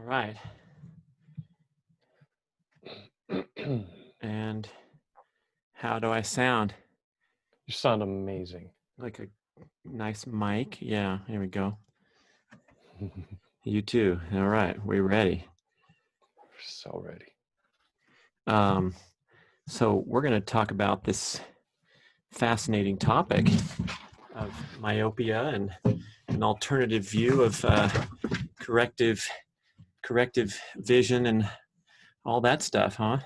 All right. And how do I sound? You sound amazing. Like a nice mic? Yeah, here we go. You too. All right, we're ready. So ready. So we're going to talk about this fascinating topic of myopia and an alternative view of corrective vision and all that stuff, huh?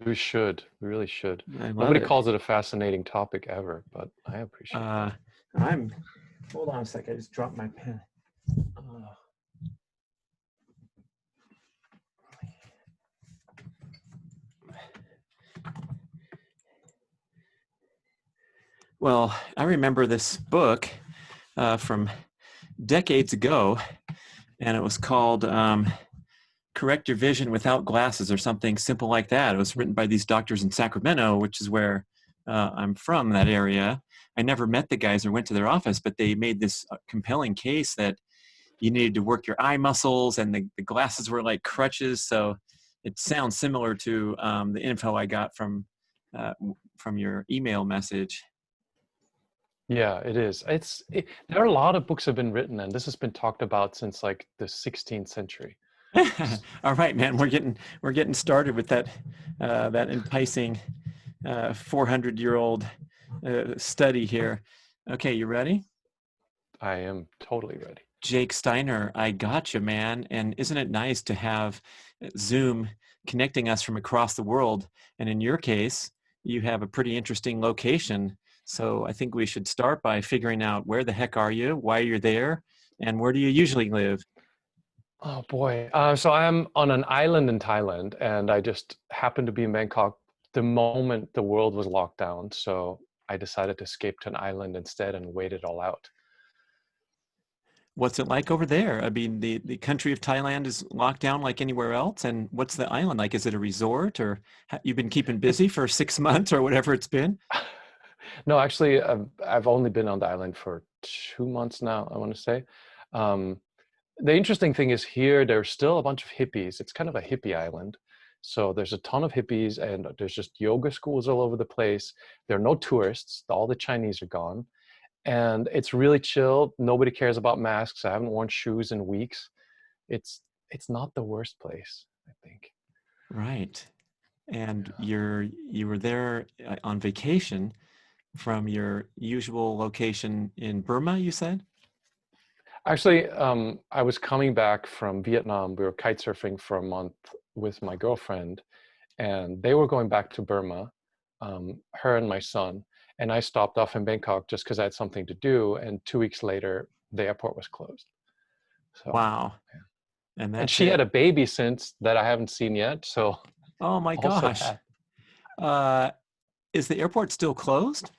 We should. We really should. I love Nobody it. calls it a fascinating topic ever, but I appreciate it. Hold on a sec. I just dropped my pen. Well, I remember this book from decades ago, and it was called Correct Your Vision Without Glasses or something simple like that. It was written by these doctors in Sacramento, which is where I'm from, that area. I never met the guys or went to their office, but they made this compelling case that you needed to work your eye muscles, and the glasses were like crutches. So it sounds similar to the info I got from your email message. Yeah, it is. There are a lot of books have been written, and this has been talked about since like the 16th century. All right, man, we're getting started with that enticing 400-year-old study here. Okay, you ready? I am totally ready. Jake Steiner, I gotcha, man. And isn't it nice to have Zoom connecting us from across the world? And in your case, you have a pretty interesting location. So I think we should start by figuring out where the heck are you, why you're there, and where do you usually live? Oh boy. So I'm on an island in Thailand, and I just happened to be in Bangkok the moment the world was locked down. So I decided to escape to an island instead and wait it all out. What's it like over there? I mean, the country of Thailand is locked down like anywhere else. And what's the island like? Is it a resort, or you've been keeping busy for 6 months or whatever it's been? No, actually, I've only been on the island for 2 months now, I want to say. Um, the interesting thing is here, there's still a bunch of hippies. It's kind of a hippie island. So there's a ton of hippies, and there's just yoga schools all over the place. There are no tourists. All the Chinese are gone. And it's really chill. Nobody cares about masks. I haven't worn shoes in weeks. It's it's not the worst place, I think. Right. And you were there on vacation from your usual location in Burma, you said? Actually, I was coming back from Vietnam. We were kite surfing for a month with my girlfriend, and they were going back to Burma, her and my son. And I stopped off in Bangkok just because I had something to do. And 2 weeks later, the airport was closed. So, Wow. yeah. And And that's she it. had a baby since that I haven't seen yet. So Oh my also gosh. that. Uh, is the airport still closed?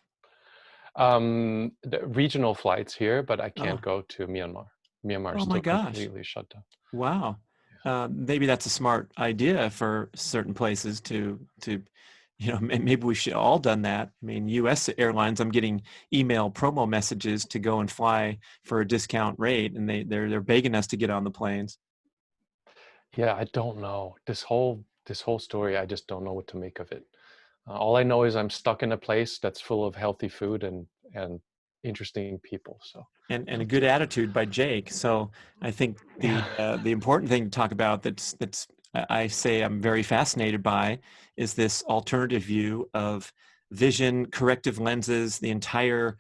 The regional flights here, but I can't Oh, go to Myanmar. Myanmar is oh my still gosh. completely shut down. Wow. Maybe that's a smart idea for certain places to maybe we should all done that. I mean, U.S. airlines, I'm getting email promo messages to go and fly for a discount rate, and they're begging us to get on the planes. Yeah, I don't know. This whole story, I just don't know what to make of it. All I know is I'm stuck in a place that's full of healthy food and interesting people. So And a good attitude by Jake. So I think yeah, the important thing to talk about that's I say I'm very fascinated by is this alternative view of vision, corrective lenses. The entire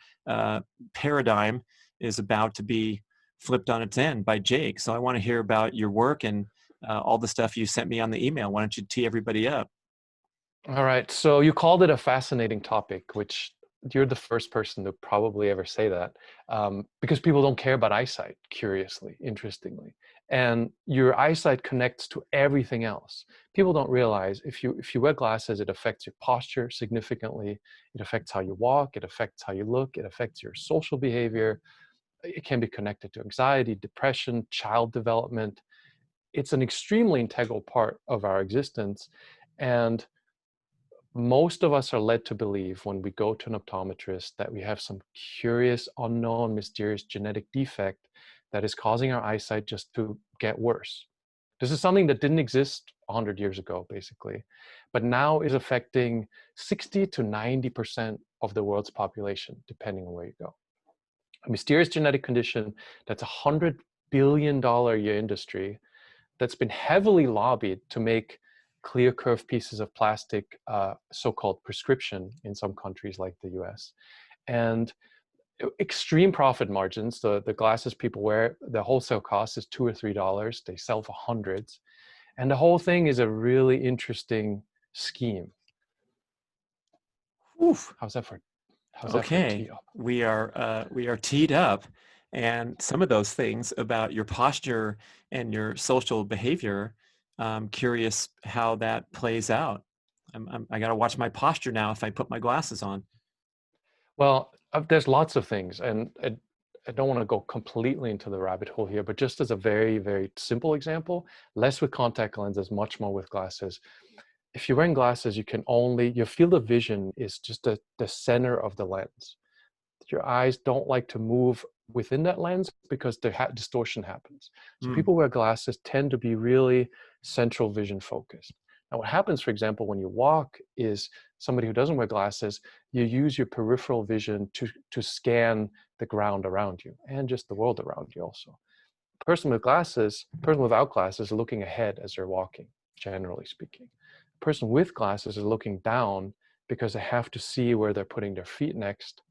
paradigm is about to be flipped on its end by Jake. So I want to hear about your work and all the stuff you sent me on the email. Why don't you tee everybody up? all right. So you called it a fascinating topic, which you're the first person to probably ever say that, because people don't care about eyesight, curiously, interestingly. And your eyesight connects to everything else. People don't realize if you wear glasses, it affects your posture significantly. It affects how you walk. It affects how you look. It affects your social behavior. It can be connected to anxiety, depression, child development. It's an extremely integral part of our existence. And most of us are led to believe when we go to an optometrist that we have some curious, unknown, mysterious genetic defect that is causing our eyesight just to get worse. This is something that didn't exist 100 years ago, basically, but now is affecting 60 to 90% of the world's population, depending on where you go. A mysterious genetic condition that's $100 billion a year industry that's been heavily lobbied to make clear curved pieces of plastic so-called prescription in some countries like the US. And extreme profit margins. The glasses people wear, the wholesale cost is $2 or $3. They sell for hundreds. And the whole thing is a really interesting scheme. Oof. How's that for Okay, tee up? we are teed up, and some of those things about your posture and your social behavior. I'm curious how that plays out. I got to watch my posture now if I put my glasses on. Well, there's lots of things, and I don't want to go completely into the rabbit hole here, but just as a very, very simple example, less with contact lenses, much more with glasses. If you're wearing glasses, your field of vision is just the center of the lens. Your eyes don't like to move within that lens because distortion happens. So people who wear glasses tend to be really central vision focused. Now what happens, for example, when you walk is somebody who doesn't wear glasses, you use your peripheral vision to scan the ground around you and just the world around you also. A person without glasses is looking ahead as they're walking, generally speaking. A person with glasses is looking down because they have to see where they're putting their feet next,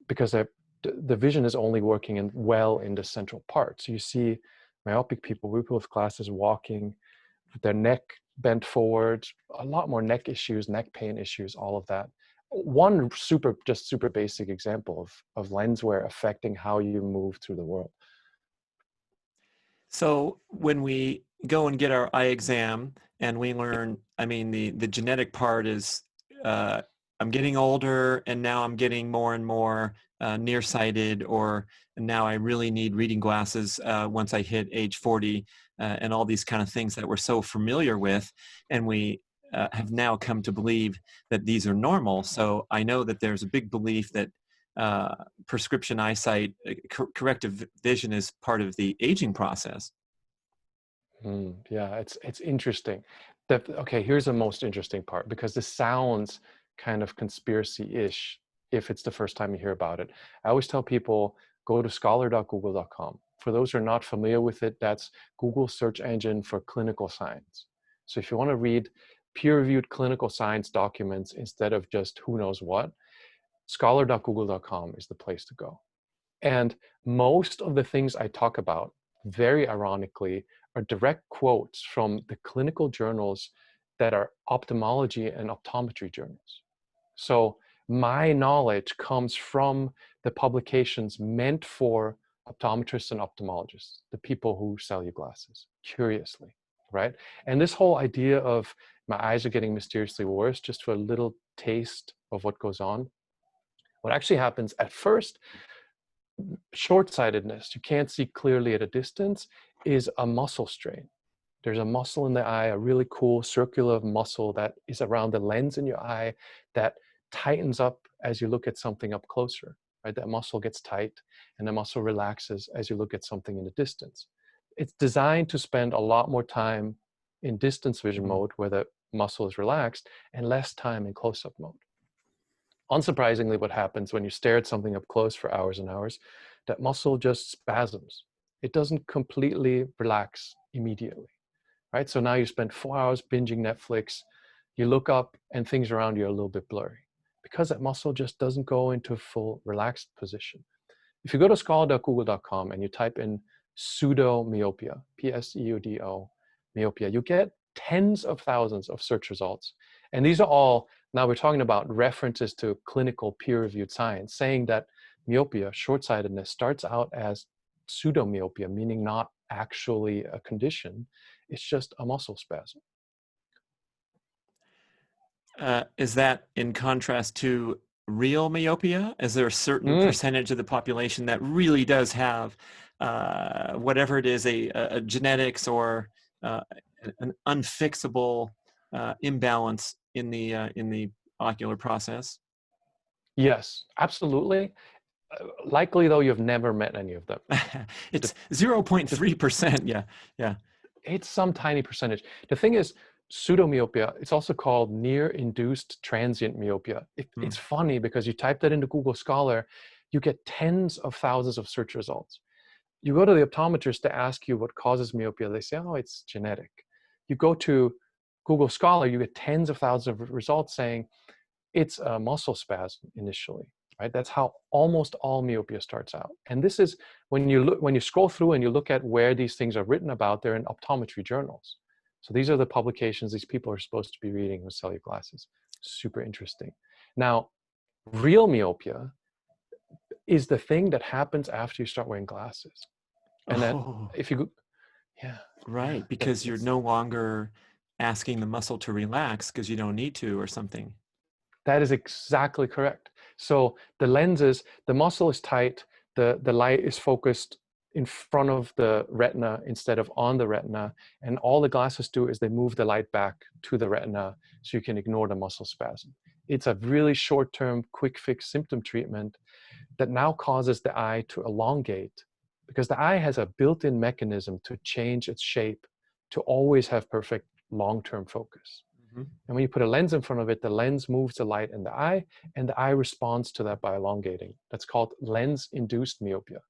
because the vision is only working well in the central part. So you see myopic people with glasses walking with their neck bent forward, a lot more neck issues, neck pain issues, all of that. One super basic example of lens wear affecting how you move through the world. So when we go and get our eye exam and we learn, I mean, the genetic part is, I'm getting older and now I'm getting more and more nearsighted, or now I really need reading glasses once I hit age 40, and all these kind of things that we're so familiar with. And we have now come to believe that these are normal. So I know that there's a big belief that prescription eyesight, corrective vision is part of the aging process. Yeah, it's interesting. Okay, here's the most interesting part, because this sounds kind of conspiracy-ish if it's the first time you hear about it. I always tell people, go to scholar.google.com. For those who are not familiar with it, that's Google's search engine for clinical science. So if you want to read peer-reviewed clinical science documents instead of just who knows what, scholar.google.com is the place to go. And most of the things I talk about, very ironically, are direct quotes from the clinical journals that are ophthalmology and optometry journals. So my knowledge comes from the publications meant for optometrists and ophthalmologists, the people who sell you glasses, curiously, right? And this whole idea of my eyes are getting mysteriously worse, just for a little taste of what goes on. What actually happens at first, short-sightedness, you can't see clearly at a distance, is a muscle strain. There's a muscle in the eye, a really cool circular muscle that is around the lens in your eye that tightens up as you look at something up closer, right? That muscle gets tight and the muscle relaxes as you look at something in the distance. It's designed to spend a lot more time in distance vision mode where the muscle is relaxed and less time in close-up mode. Unsurprisingly, what happens when you stare at something up close for hours and hours, that muscle just spasms. It doesn't completely relax immediately, right? So now you spend 4 hours binging Netflix, you look up and things around you are a little bit blurry because that muscle just doesn't go into full relaxed position. If you go to scholar.google.com and you type in pseudo myopia, P-S-E-U-D-O, myopia, you get tens of thousands of search results. And these are all, now we're talking about references to clinical peer-reviewed science, saying that myopia, short-sightedness, starts out as pseudomyopia, meaning not actually a condition. It's just a muscle spasm. Is that in contrast to real myopia? Is there a certain percentage of the population that really does have whatever it is, a genetics or an unfixable imbalance in the ocular process? Yes, absolutely. Likely, though, you've never met any of them. It's 0.3%. Yeah, yeah. It's some tiny percentage. The thing is, pseudomyopia, it's also called near-induced transient myopia. It's Mm. funny because you type that into Google Scholar, you get tens of thousands of search results. You go to the optometrist to ask you what causes myopia. They say, oh, it's genetic. You go to Google Scholar, you get tens of thousands of results saying it's a muscle spasm initially, right? That's how almost all myopia starts out. And this is when you scroll through and you look at where these things are written about, they're in optometry journals. So these are the publications these people are supposed to be reading who sell you glasses. Super interesting. Now, real myopia is the thing that happens after you start wearing glasses. And that Oh, if you, yeah, right. that Because you're it's, no longer asking the muscle to relax because you don't need to or something. that is exactly correct. So the lenses, the muscle is tight, the light is focused in front of the retina instead of on the retina. And all the glasses do is they move the light back to the retina so you can ignore the muscle spasm. It's a really short-term, quick fix symptom treatment that now causes the eye to elongate because the eye has a built-in mechanism to change its shape to always have perfect long-term focus. Mhm. And when you put a lens in front of it, the lens moves the light in the eye, and the eye responds to that by elongating. That's called lens-induced myopia.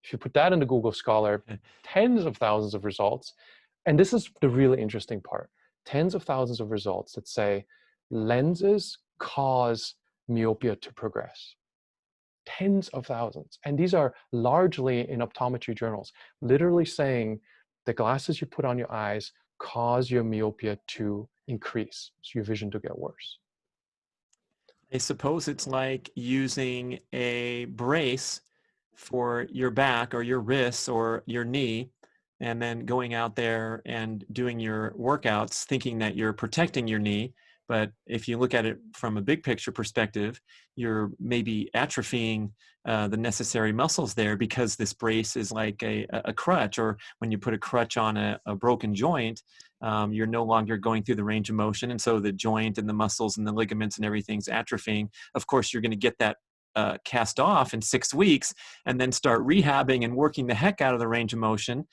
If you put that into Google Scholar, tens of thousands of results, and this is the really interesting part, tens of thousands of results that say lenses cause myopia to progress. Tens of thousands. And these are largely in optometry journals, literally saying the glasses you put on your eyes cause your myopia to increase, so your vision to get worse. I suppose it's like using a brace for your back or your wrists or your knee, and then going out there and doing your workouts thinking that you're protecting your knee. But if you look at it from a big picture perspective, you're maybe atrophying the necessary muscles there because this brace is like a crutch, or when you put a crutch on a broken joint, you're no longer going through the range of motion. And so the joint and the muscles and the ligaments and everything's atrophying. Of course, you're going to get that cast off in 6 weeks and then start rehabbing and working the heck out of the range of motion.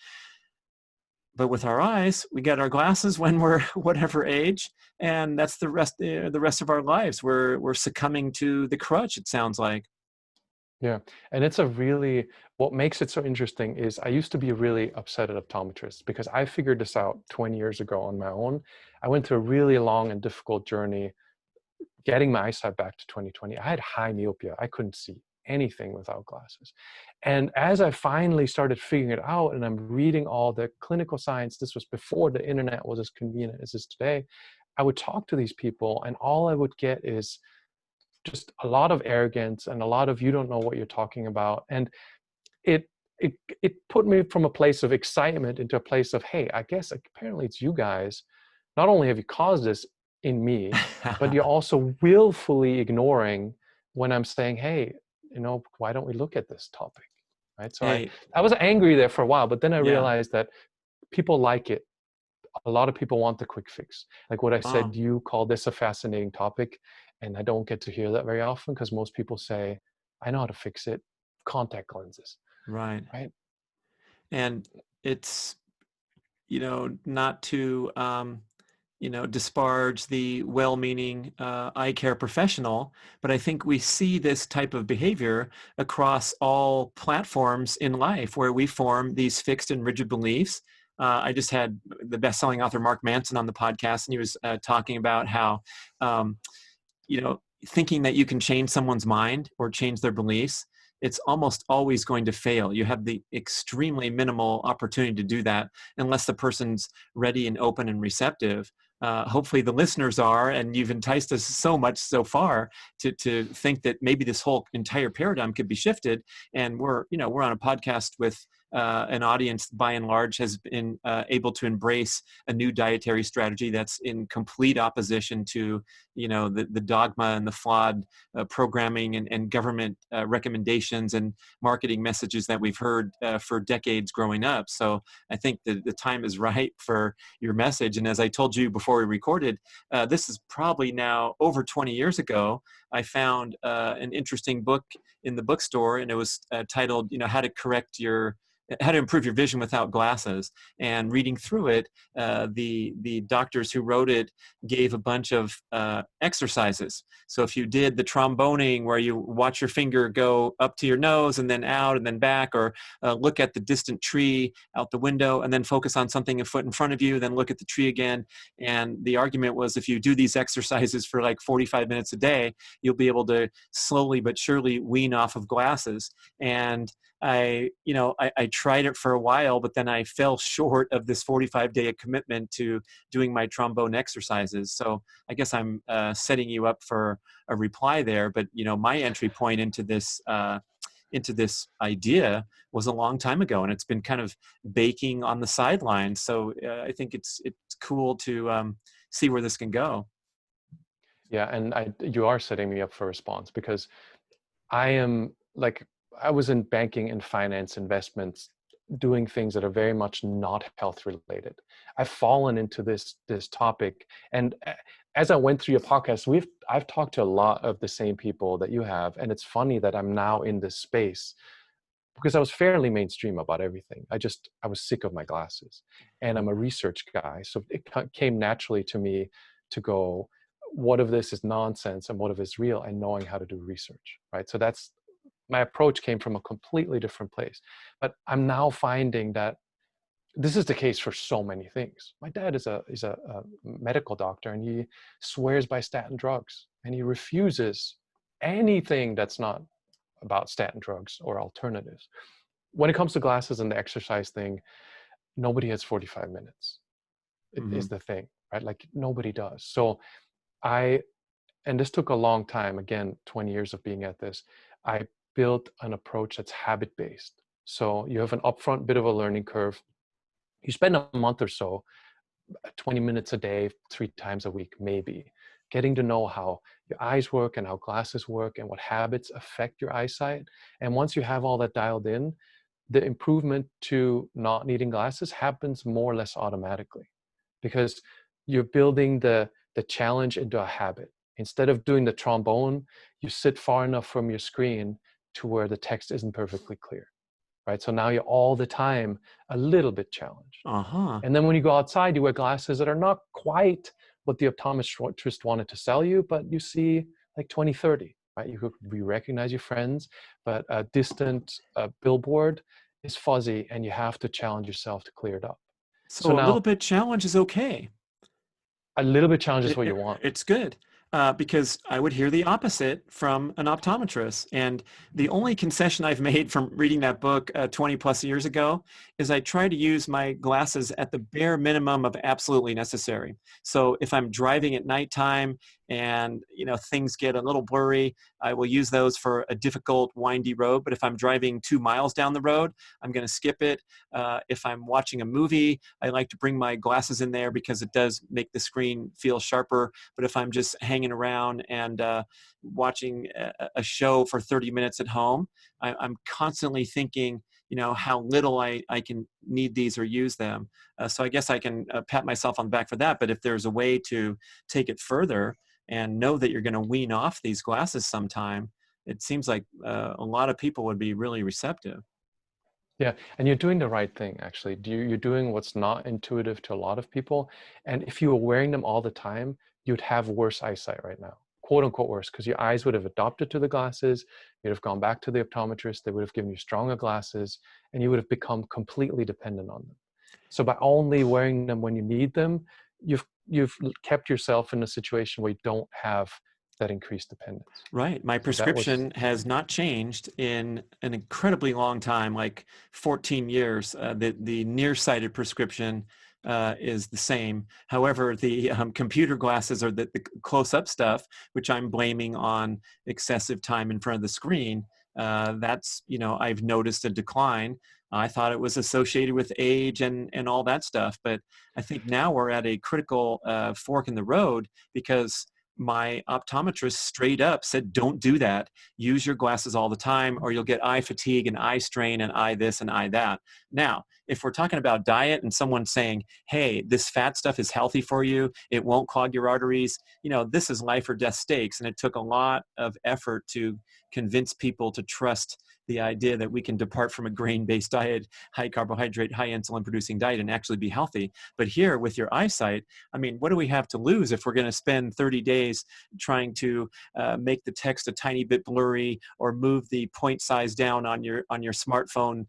But with our eyes, we get our glasses when we're whatever age, and that's the rest of our lives. We're succumbing to the crutch, it sounds like. Yeah, and it's a really, what makes it so interesting is I used to be really upset at optometrists because I figured this out 20 years ago on my own. I went through a really long and difficult journey getting my eyesight back to 2020. I had high myopia. I couldn't see anything without glasses. And as I finally started figuring it out and I'm reading all the clinical science, this was before the internet was as convenient as it is today, I would talk to these people and all I would get is just a lot of arrogance and a lot of you don't know what you're talking about. And it it put me from a place of excitement into a place of, hey, I guess apparently it's you guys. Not only have you caused this in me, but you're also willfully ignoring when I'm saying, hey, why don't we look at this topic? Right. So Hey, I was angry there for a while, but then I yeah. realized that people like it. A lot of people want the quick fix. Like what I said, Oh, you call this a fascinating topic, and I don't get to hear that very often because most people say, I know how to fix it, contact lenses, right. right? And it's, not to, disparage the well-meaning eye care professional, but I think we see this type of behavior across all platforms in life where we form these fixed and rigid beliefs. I just had the best-selling author Mark Manson on the podcast, and he was talking about how, um, thinking that you can change someone's mind or change their beliefs, it's almost always going to fail. You have the extremely minimal opportunity to do that unless the person's ready and open and receptive. Hopefully the listeners are, and you've enticed us so much so far to think that maybe this whole entire paradigm could be shifted. And we're on a podcast with an audience by and large has been able to embrace a new dietary strategy that's in complete opposition to the dogma and the flawed programming and government recommendations and marketing messages that we've heard for decades growing up. So I think that the time is right for your message. And as I told you before we recorded, this is probably now over 20 years ago. I found an interesting book in the bookstore, and it was titled, how to improve your vision without glasses. And reading through it, the doctors who wrote it gave a bunch of exercises. So if you did the tromboning, where you watch your finger go up to your nose and then out and then back, or look at the distant tree out the window and then focus on something a foot in front of you, then look at the tree again. And the argument was, if you do these exercises for like 45 minutes a day, you'll be able to slowly but surely wean off of glasses. And I tried it for a while, but then I fell short of this 45-day commitment to doing my trombone exercises. So I guess I'm setting you up for a reply there. But my entry point into this idea was a long time ago, and it's been kind of baking on the sidelines. So I think it's cool to see where this can go. Yeah, and you are setting me up for a response, because I was in banking and finance investments, doing things that are very much not health related. I've fallen into this topic, and as I went through your podcast, I've talked to a lot of the same people that you have, and it's funny that I'm now in this space, because I was fairly mainstream about everything. I was sick of my glasses, and I'm a research guy, so it came naturally to me to go, what of this is nonsense and what of it is real, and knowing how to do research, right? So that's my approach came from a completely different place. But I'm now finding that this is the case for so many things. My dad is a medical doctor, and he swears by statin drugs, and he refuses anything that's not about statin drugs or alternatives. When it comes to glasses and the exercise thing, nobody has 45 minutes. It is the thing, right? Like, nobody does. So and this took a long time, again, 20 years of being at this, I built an approach that's habit-based. So you have an upfront bit of a learning curve. You spend a month or so, 20 minutes a day, 3 times a week, maybe, getting to know how your eyes work and how glasses work and what habits affect your eyesight. And once you have all that dialed in, the improvement to not needing glasses happens more or less automatically, because you're building the challenge into a habit. Instead of doing the trombone, you sit far enough from your screen to where the text isn't perfectly clear, right? So now you're all the time a little bit challenged. And then when you go outside, you wear glasses that are not quite what the optometrist wanted to sell you, but you see like 20/30, right? You recognize your friends, but a distant billboard is fuzzy, and you have to challenge yourself to clear it up. So a little bit challenge is okay. A little bit challenge is what you want. It's good. Because I would hear the opposite from an optometrist. And the only concession I've made from reading that book 20 plus years ago is I try to use my glasses at the bare minimum of absolutely necessary. So if I'm driving at nighttime and things get a little blurry, I will use those for a difficult, windy road. But if I'm driving 2 miles down the road, I'm going to skip it. If I'm watching a movie, I like to bring my glasses in there because it does make the screen feel sharper. But if I'm just hanging around and watching a show for 30 minutes at home, I'm constantly thinking, how little I can need these or use them. So I guess I can pat myself on the back for that. But if there's a way to take it further and know that you're going to wean off these glasses sometime, it seems like a lot of people would be really receptive. Yeah, and you're doing the right thing, actually. You're doing what's not intuitive to a lot of people. And if you were wearing them all the time, you'd have worse eyesight right now, quote unquote worse, because your eyes would have adopted to the glasses. You'd have gone back to the optometrist. They would have given you stronger glasses, and you would have become completely dependent on them. So by only wearing them when you need them, you've kept yourself in a situation where you don't have that increased dependence. Right. My prescription has not changed in an incredibly long time, like 14 years. The nearsighted prescription is the same. However, the computer glasses, or the close-up stuff, which I'm blaming on excessive time in front of the screen, that's, I've noticed a decline. I thought it was associated with age and all that stuff. But I think now we're at a critical fork in the road, because my optometrist straight up said, don't do that. Use your glasses all the time or you'll get eye fatigue and eye strain and eye this and eye that. Now, if we're talking about diet and someone saying, hey, this fat stuff is healthy for you, it won't clog your arteries, this is life or death stakes. And it took a lot of effort to convince people to trust the idea that we can depart from a grain-based diet, high carbohydrate, high insulin producing diet and actually be healthy. But here with your eyesight, I mean, what do we have to lose if we're going to spend 30 days trying to make the text a tiny bit blurry or move the point size down on your smartphone,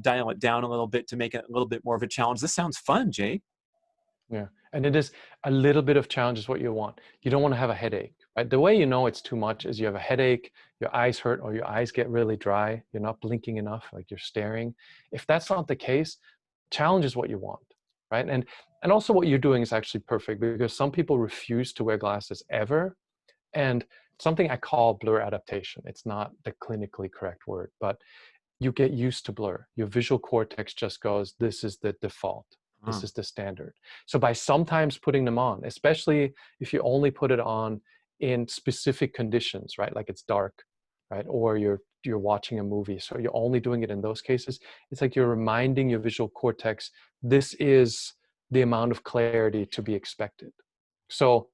dial it down a little bit to make it a little bit more of a challenge? This sounds fun, Jay. Yeah, and it is a little bit of challenge is what you want. You don't want to have a headache, right? The way you know it's too much is you have a headache, your eyes hurt, or your eyes get really dry, you're not blinking enough, like you're staring. If that's not the case, challenge is what you want, right? And also what you're doing is actually perfect because some people refuse to wear glasses ever, and something I call blur adaptation. It's not the clinically correct word, but you get used to blur. Your visual cortex just goes, this is the default. This is the standard. So by sometimes putting them on, especially if you only put it on in specific conditions, right? Like it's dark, right? Or you're watching a movie. So you're only doing it in those cases. It's like you're reminding your visual cortex, this is the amount of clarity to be expected. So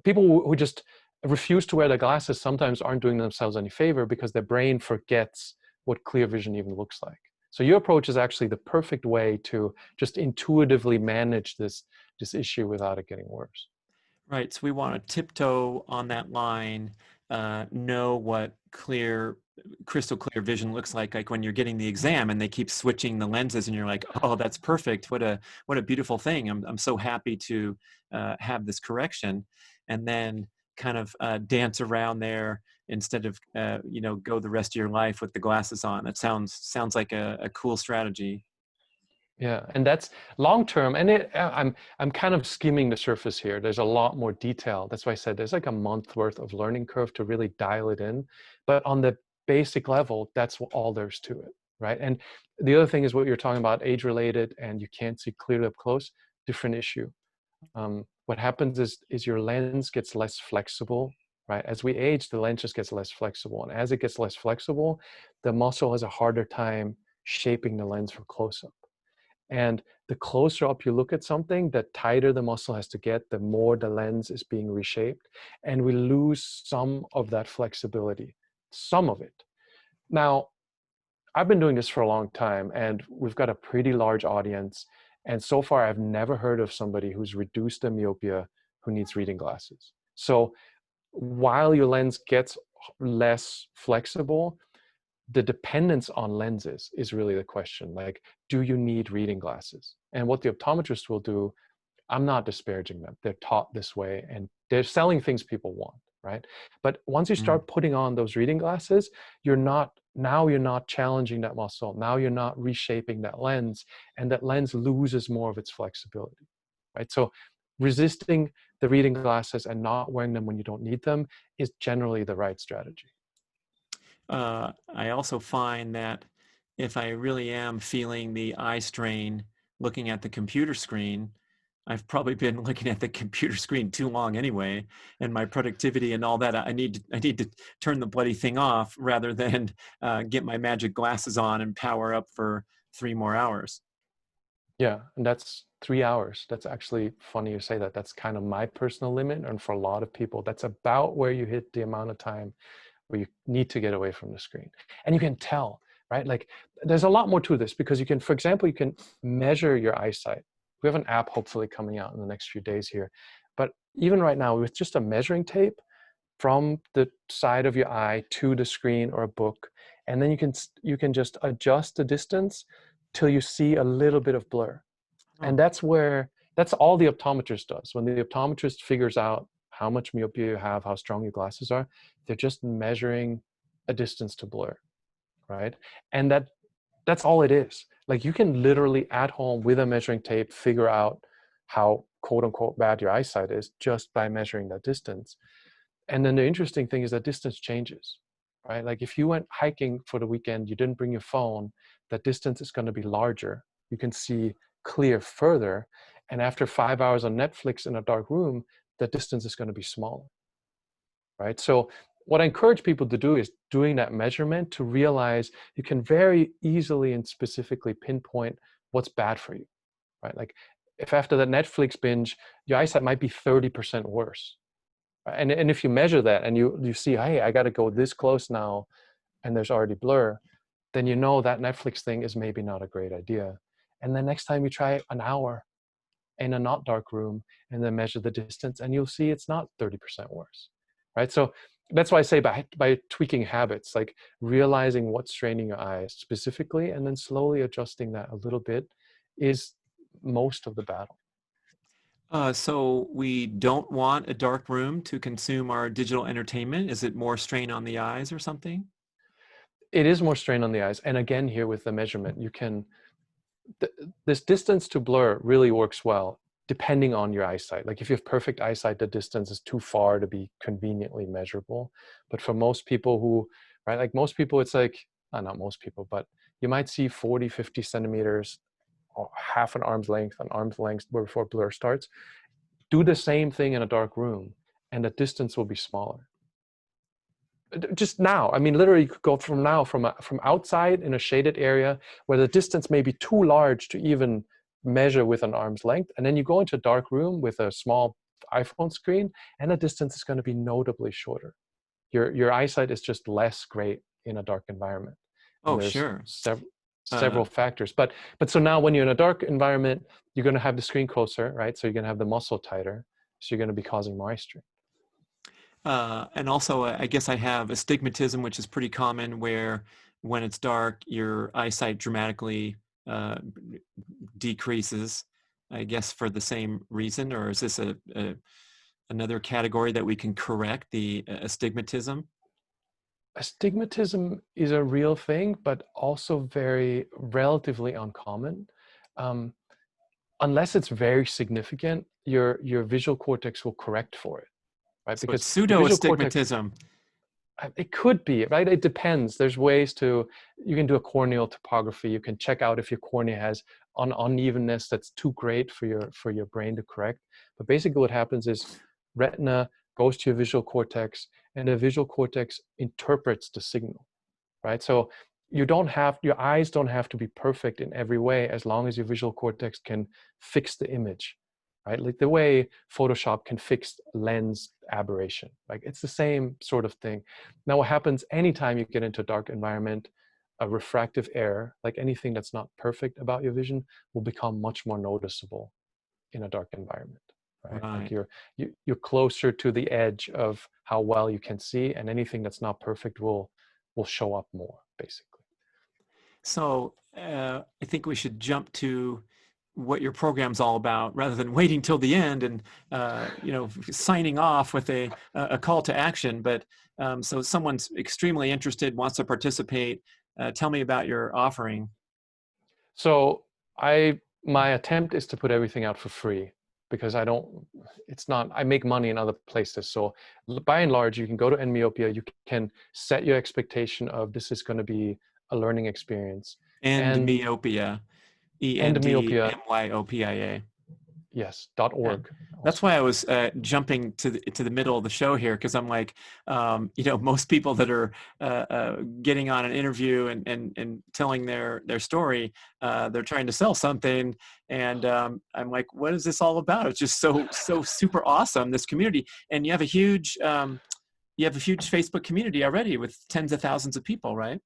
people who just refuse to wear their glasses sometimes aren't doing themselves any favor because their brain forgets what clear vision even looks like. So your approach is actually the perfect way to just intuitively manage this issue without it getting worse. Right. So we want to tiptoe on that line, know what crystal clear vision looks like when you're getting the exam and they keep switching the lenses and you're like, oh, that's perfect. What a beautiful thing. I'm so happy to have this correction. And then kind of dance around there instead of, go the rest of your life with the glasses on. That sounds like a cool strategy. Yeah, and that's long term. And I'm kind of skimming the surface here. There's a lot more detail. That's why I said there's like a month worth of learning curve to really dial it in. But on the basic level, that's all there's to it, right? And the other thing is what you're talking about, age related, and you can't see clearly up close. Different issue. What happens is your lens gets less flexible, right? As we age, the lens just gets less flexible, and as it gets less flexible, the muscle has a harder time shaping the lens for close up. And the closer up you look at something, the tighter the muscle has to get, the more the lens is being reshaped. And we lose some of that flexibility, some of it. Now, I've been doing this for a long time and we've got a pretty large audience. And so far, I've never heard of somebody who's reduced their myopia who needs reading glasses. So while your lens gets less flexible, the dependence on lenses is really the question. Like, do you need reading glasses? And what the optometrist will do, I'm not disparaging them. They're taught this way and they're selling things people want, right? But once you start putting on those reading glasses, you're not challenging that muscle. Now you're not reshaping that lens, and that lens loses more of its flexibility, right? So resisting the reading glasses and not wearing them when you don't need them is generally the right strategy. I also find that if I really am feeling the eye strain looking at the computer screen, I've probably been looking at the computer screen too long anyway, and my productivity and all that, I need to turn the bloody thing off rather than get my magic glasses on and power up for 3 more hours. Yeah, and that's 3 hours. That's actually funny you say that. That's kind of my personal limit, and for a lot of people, that's about where you hit the amount of time where you need to get away from the screen. And you can tell, right? Like there's a lot more to this because you can, for example, you can measure your eyesight. We have an app hopefully coming out in the next few days here. But even right now, with just a measuring tape from the side of your eye to the screen or a book, and then you can just adjust the distance till you see a little bit of blur. And that's all the optometrist does. When the optometrist figures out how much myopia you have, how strong your glasses are, they're just measuring a distance to blur, right? And that's all it is. Like you can literally at home with a measuring tape figure out how quote unquote bad your eyesight is just by measuring that distance. And then the interesting thing is that distance changes, right? Like if you went hiking for the weekend, you didn't bring your phone, that distance is going to be larger. You can see clear further. And after 5 hours on Netflix in a dark room, the distance is going to be smaller. right? So what I encourage people to do is doing that measurement to realize you can very easily and specifically pinpoint what's bad for you, right? Like if after that Netflix binge, your eyesight might be 30% worse. Right? And if you measure that and you see, hey, I got to go this close now and there's already blur, then you know that Netflix thing is maybe not a great idea. And then next time you try an hour in a not dark room and then measure the distance and you'll see it's not 30% worse, right? So that's why I say by tweaking habits, like realizing what's straining your eyes specifically and then slowly adjusting that a little bit is most of the battle. So we don't want a dark room to consume our digital entertainment. Is it more strain on the eyes or something? It is more strain on the eyes. And again, here with the measurement, you can, this distance to blur really works well depending on your eyesight. Like if you have perfect eyesight, the distance is too far to be conveniently measurable. But for most people who, right, like most people, it's like, not most people, but you might see 40, 50 centimeters or half an arm's length before blur starts. Do the same thing in a dark room and the distance will be smaller. Just now, I mean, literally you could go from now from outside in a shaded area where the distance may be too large to even measure with an arm's length, and then you go into a dark room with a small iPhone screen and the distance is going to be notably shorter. Your eyesight is just less great in a dark environment, and Oh, there's sure. several factors. But so now when you're in a dark environment, you're going to have the screen closer, right? So you're going to have the muscle tighter, so you're going to be causing more eye strain. And also, I guess I have astigmatism, which is pretty common, where when it's dark, your eyesight dramatically decreases, I guess for the same reason, or is this another category that we can correct, the astigmatism? Astigmatism is a real thing, but also very relatively uncommon. Um, Unless it's very significant, your visual cortex will correct for it, right? So it's Because your visual cortex, pseudo-astigmatism. it could be, right? It depends. There's ways to, you can do a corneal topography. You can check out if your cornea has an unevenness that's too great for your brain to correct. But basically what happens is retina goes to your visual cortex and the visual cortex interprets the signal, right? So your eyes don't have to be perfect in every way as long as your visual cortex can fix the image, right? Like the way Photoshop can fix lens aberration. Like it's the same sort of thing. Now what happens anytime you get into a dark environment, a refractive error, like anything that's not perfect about your vision, will become much more noticeable in a dark environment, right? Like Right. you're closer to the edge of how well you can see, and anything that's not perfect will show up more, basically. So I think we should jump to what your program's all about rather than waiting till the end and signing off with a call to action. But so someone's extremely interested, wants to participate. Tell me about your offering. So my attempt is to put everything out for free because I make money in other places. So by and large, you can go to Myopia, you can set your expectation of this is going to be a learning experience. And And Myopia, Myopia, ENDMYOPIA. yes, Yeah. .org That's also. why I was jumping to the middle of the show here, because I'm like, most people that are getting on an interview and telling their story, they're trying to sell something, and I'm like, what is this all about? It's just so super awesome, this community, and you have a huge Facebook community already with tens of thousands of people, right?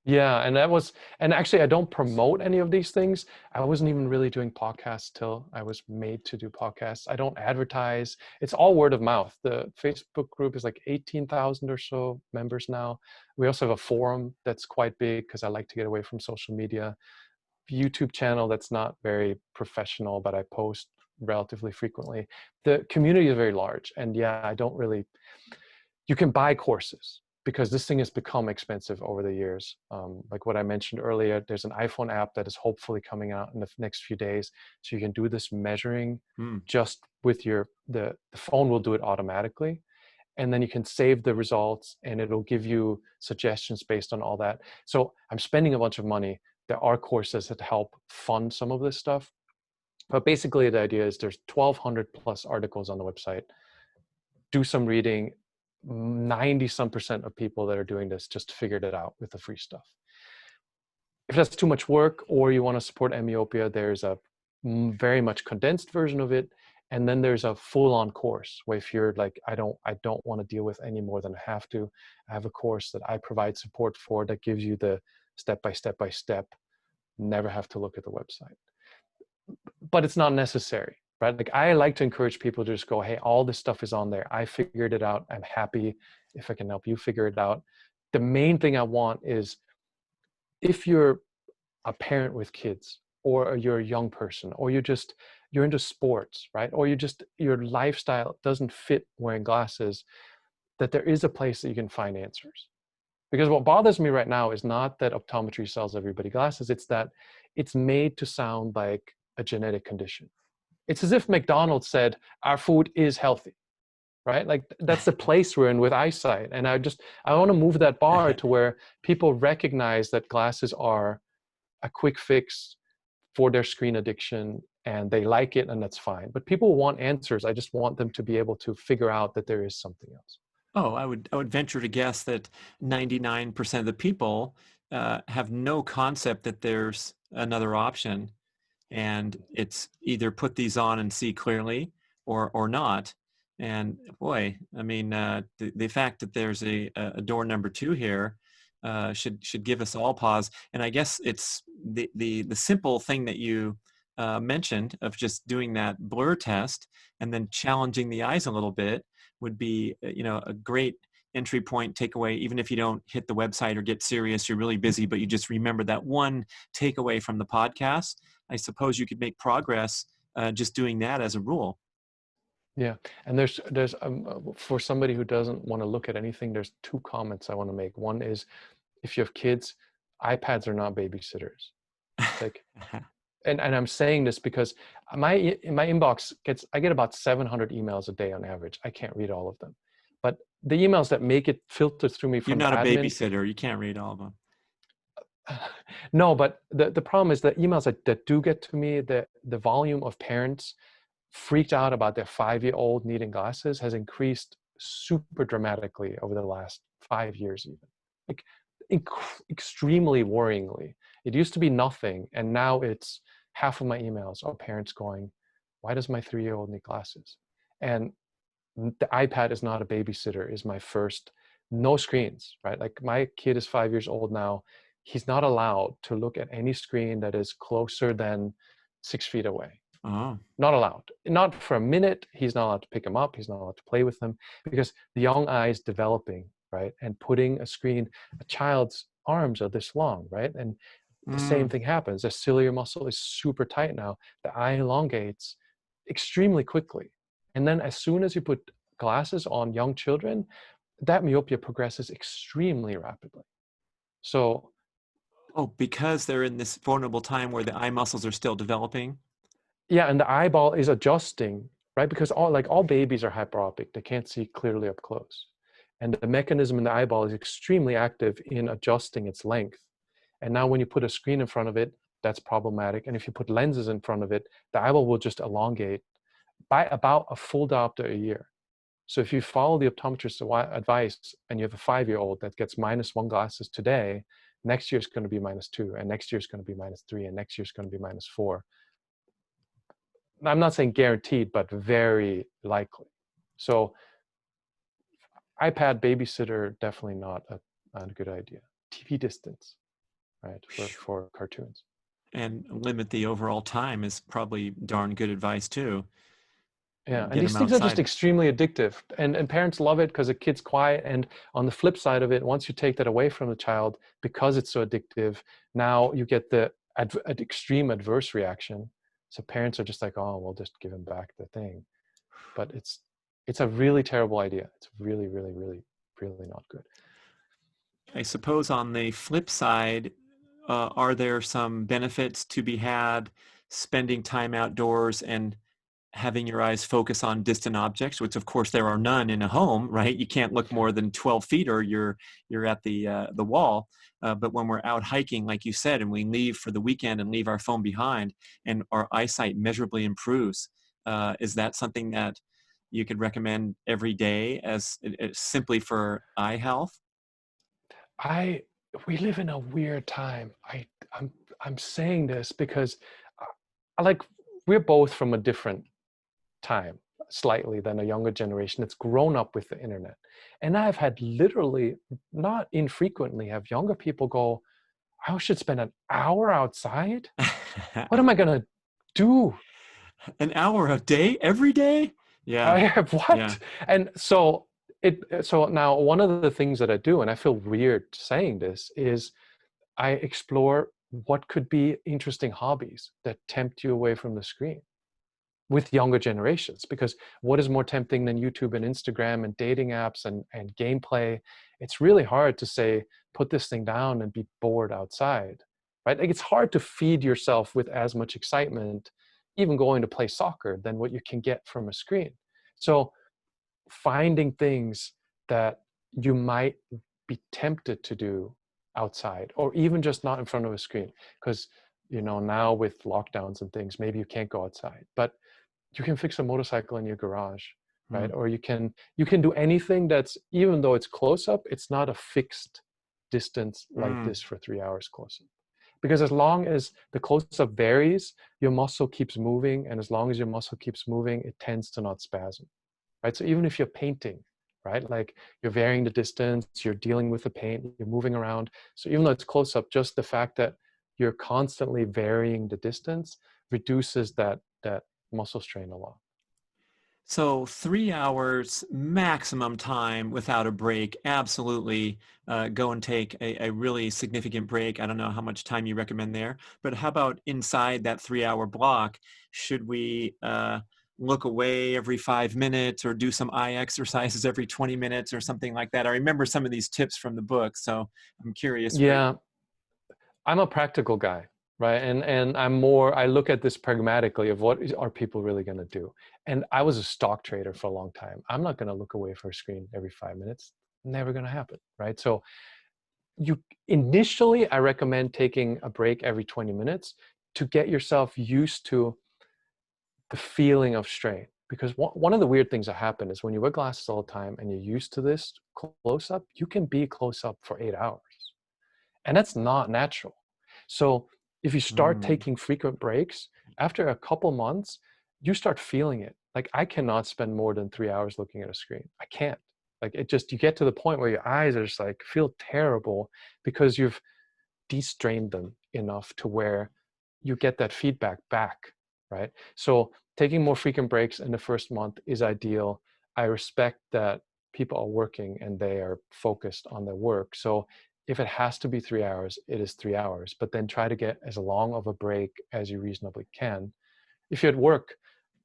Yeah, and actually I don't promote any of these things. I wasn't even really doing podcasts till I was made to do podcasts. I don't advertise. It's all word of mouth. The Facebook group is like 18,000 or so members now. We also have a forum that's quite big because I like to get away from social media. YouTube channel that's not very professional, but I post relatively frequently. The community is very large, and yeah, you can buy courses because this thing has become expensive over the years. Like what I mentioned earlier, there's an iPhone app that is hopefully coming out in the next few days. So you can do this measuring Hmm. just with the phone will do it automatically. And then you can save the results and it'll give you suggestions based on all that. So I'm spending a bunch of money. There are courses that help fund some of this stuff. But basically the idea is there's 1,200 plus articles on the website. Do some reading, 90 some percent of people that are doing this just figured it out with the free stuff. If that's too much work, or you want to support myopia, there's a very much condensed version of it. And then there's a full-on course where if you're like, I don't want to deal with any more than I have to, I have a course that I provide support for that gives you the step by step by step, never have to look at the website. But it's not necessary, right? Like, I like to encourage people to just go, hey, all this stuff is on there. I figured it out. I'm happy if I can help you figure it out. The main thing I want is, if you're a parent with kids, or you're a young person, or you're into sports, right? Or your lifestyle doesn't fit wearing glasses, that there is a place that you can find answers. Because what bothers me right now is not that optometry sells everybody glasses, it's that it's made to sound like a genetic condition. It's as if McDonald's said, our food is healthy, right? Like, that's the place we're in with eyesight. And I want to move that bar to where people recognize that glasses are a quick fix for their screen addiction, and they like it, and that's fine. But people want answers. I just want them to be able to figure out that there is something else. Oh, I would venture to guess that 99% of the people have no concept that there's another option, and it's either put these on and see clearly, or not. And boy, I mean, the fact that there's a door number 2 here should give us all pause. And I guess it's the simple thing that you mentioned of just doing that blur test and then challenging the eyes a little bit would be, a great entry point takeaway. Even if you don't hit the website or get serious, you're really busy, but you just remember that one takeaway from the podcast. I suppose you could make progress just doing that as a rule. Yeah, and there's for somebody who doesn't want to look at anything, there's 2 comments I want to make. One is, if you have kids, iPads are not babysitters. Like, and I'm saying this because in my inbox I get about 700 emails a day on average. I can't read all of them, but the emails that make it filter through me You're from not a admin, babysitter. You can't read all of them. no, but the problem is that emails that do get to me, the volume of parents freaked out about their 5-year-old needing glasses has increased super dramatically over the last 5 years, even. Like, extremely worryingly. It used to be nothing, and now it's half of my emails are parents going, why does my 3-year-old need glasses? And the iPad is not a babysitter is my first. No screens, right? Like, my kid is 5 years old now. He's not allowed to look at any screen that is closer than 6 feet away. Oh. Not allowed. Not for a minute. He's not allowed to pick them up. He's not allowed to play with them, because the young eye is developing, right? And putting a screen, a child's arms are this long, right? And the same thing happens. The ciliary muscle is super tight now. The eye elongates extremely quickly. And then as soon as you put glasses on young children, that myopia progresses extremely rapidly. So, Oh, because they're in this vulnerable time where the eye muscles are still developing. yeah, and the eyeball is adjusting, right? Because all babies are hyperopic. They can't see clearly up close. And the mechanism in the eyeball is extremely active in adjusting its length. And now when you put a screen in front of it, that's problematic. And if you put lenses in front of it, the eyeball will just elongate by about a full diopter a year. So if you follow the optometrist's advice and you have a 5-year-old that gets -1 glasses today, next year is going to be -2, and next year is going to be -3, and next year is going to be -4. I'm not saying guaranteed, but very likely. So iPad babysitter, definitely not a good idea. TV distance, right, for cartoons. And limit the overall time is probably darn good advice too. Yeah, and Get these them things are just outside. extremely addictive. And parents love it because the kid's quiet. And on the flip side of it, once you take that away from the child, because it's so addictive, now you get the extreme adverse reaction. So parents are just like, oh, we'll just give him back the thing. But it's a really terrible idea. It's really, really, really, really not good. I suppose on the flip side, are there some benefits to be had spending time outdoors and having your eyes focus on distant objects, which of course there are none in a home, right? You can't look more than 12 feet or you're at the wall. But when we're out hiking, like you said, and we leave for the weekend and leave our phone behind and our eyesight measurably improves, is that something that you could recommend every day as simply for eye health? I we live in a weird time. I'm saying this because like we're both from a different time slightly than a younger generation that's grown up with the internet. And I've had literally not infrequently have younger people go, I should spend an hour outside? What am I gonna do? An hour a day, every day? I Yeah, have yeah. what? And so now one of the things that I do, and I feel weird saying this, is I explore what could be interesting hobbies that tempt you away from the screen with younger generations. Because what is more tempting than YouTube and Instagram and dating apps and gameplay? It's really hard to say, put this thing down and be bored outside, right? Like it's hard to feed yourself with as much excitement, even going to play soccer, than what you can get from a screen. So finding things that you might be tempted to do outside or even just not in front of a screen, because now with lockdowns and things, maybe you can't go outside, but you can fix a motorcycle in your garage, right? Mm. Or you can do anything that's, even though it's close up, it's not a fixed distance like Mm. this for 3 hours close up. Because as long as the close up varies, your muscle keeps moving, and as long as your muscle keeps moving, it tends to not spasm, right? So even if you're painting, right, like you're varying the distance, you're dealing with the paint, you're moving around. So even though it's close up, just the fact that you're constantly varying the distance reduces that muscle strain a lot. So 3 hours maximum time without a break. Absolutely, go and take a really significant break. I don't know how much time you recommend there, but how about inside that 3 hour block? Should we look away every 5 minutes or do some eye exercises every 20 minutes or something like that? I remember some of these tips from the book, so I'm curious where. Yeah, I'm a practical guy, right? And I look at this pragmatically of are people really going to do? And I was a stock trader for a long time. I'm not going to look away for a screen every 5 minutes. Never going to happen, right? So you initially, I recommend taking a break every 20 minutes to get yourself used to the feeling of strain. Because one of the weird things that happen is when you wear glasses all the time and you're used to this close up, you can be close up for 8 hours. And that's not natural. So if you start Mm. taking frequent breaks, after a couple months, you start feeling it. Like I cannot spend more than 3 hours looking at a screen. I can't. Like it just, you get to the point where your eyes are just like feel terrible because you've de-strained them enough to where you get that feedback back, right? So taking more frequent breaks in the first month is ideal. I respect that people are working and they are focused on their work. So if it has to be 3 hours, it is 3 hours, but then try to get as long of a break as you reasonably can. If you're at work,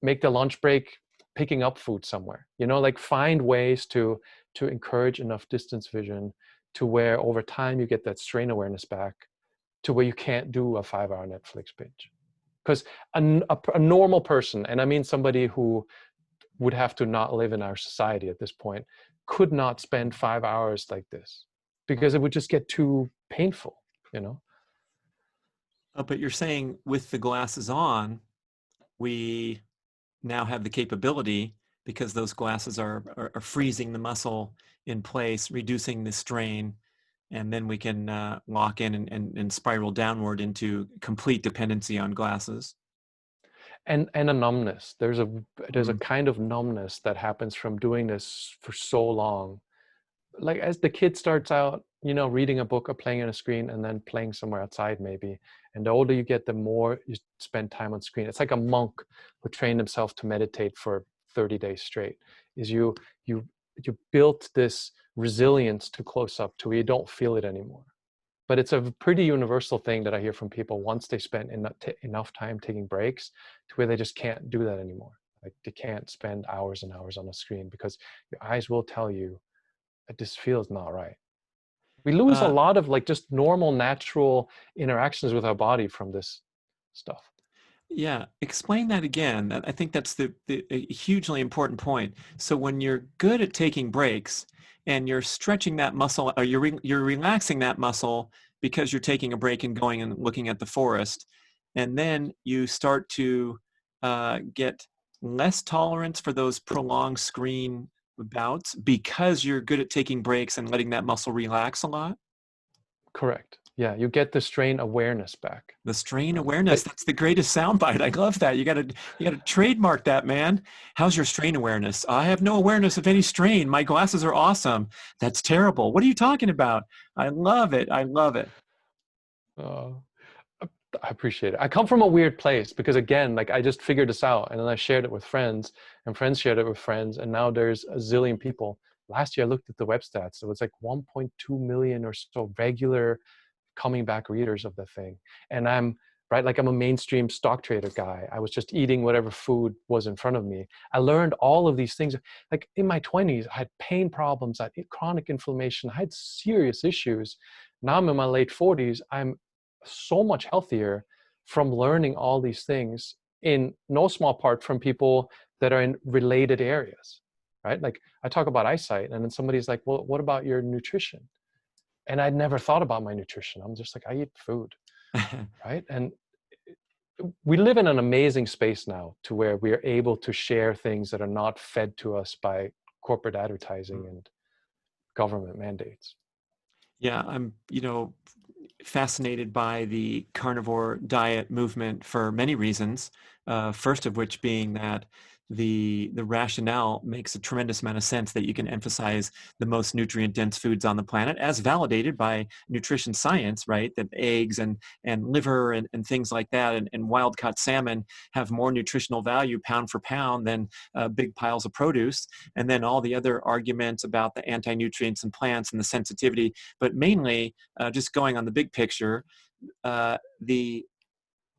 make the lunch break picking up food somewhere, like find ways to encourage enough distance vision to where over time you get that strain awareness back to where you can't do a 5 hour Netflix binge. Because a normal person, and I mean somebody who would have to not live in our society at this point, could not spend 5 hours like this because it would just get too painful, you know? But you're saying with the glasses on, we now have the capability, because those glasses are freezing the muscle in place, reducing the strain, and then we can lock in and spiral downward into complete dependency on glasses. And a numbness. There's a Mm. kind of numbness that happens from doing this for so long. Like as the kid starts out, reading a book or playing on a screen and then playing somewhere outside maybe. And the older you get, the more you spend time on screen. It's like a monk who trained himself to meditate for 30 days straight. Is you built this resilience to close up to where you don't feel it anymore. But it's a pretty universal thing that I hear from people once they spend enough time taking breaks to where they just can't do that anymore. Like they can't spend hours and hours on a screen because your eyes will tell you that this feels not right. We lose a Uh, lot of like just normal, natural interactions with our body from this stuff. yeah, explain that again. I think that's the a hugely important point. So when you're good at taking breaks and you're stretching that muscle, or you're relaxing that muscle because you're taking a break and going and looking at the forest, and then you start to get less tolerance for those prolonged screen bouts because you're good at taking breaks and letting that muscle relax a lot? Correct. Yeah, you get the strain awareness back. The strain Right. awareness, that's the greatest soundbite. I love that. You gotta trademark that, man. How's your strain awareness? I have no awareness of any strain. My glasses are awesome. That's terrible. What are you talking about? I love it. I love it. Uh, I appreciate it. I come from a weird place because again, like I just figured this out and then I shared it with friends and friends shared it with friends and now there's a zillion people. Last year I looked at the web stats. It was like 1.2 million or so regular coming back readers of the thing. And I'm right, like I'm a mainstream stock trader guy. I was just eating whatever food was in front of me. I learned all of these things. Like in my 20s, I had pain problems, I had chronic inflammation, I had serious issues. Now I'm in my late 40s. I'm so much healthier from learning all these things in no small part from people that are in related areas, right? Like I talk about eyesight and then somebody's like, well, what about your nutrition? And I'd never thought about my nutrition. I'm just like, I eat food, right? And we live in an amazing space now to where we are able to share things that are not fed to us by corporate advertising and government mandates. Yeah, I'm, fascinated by the carnivore diet movement for many reasons. First of which being that the rationale makes a tremendous amount of sense that you can emphasize the most nutrient dense foods on the planet, as validated by nutrition science, right? That eggs and liver and things like that and wild caught salmon have more nutritional value pound for pound than big piles of produce. And then all the other arguments about the anti-nutrients in plants and the sensitivity, but mainly just going on the big picture, uh, the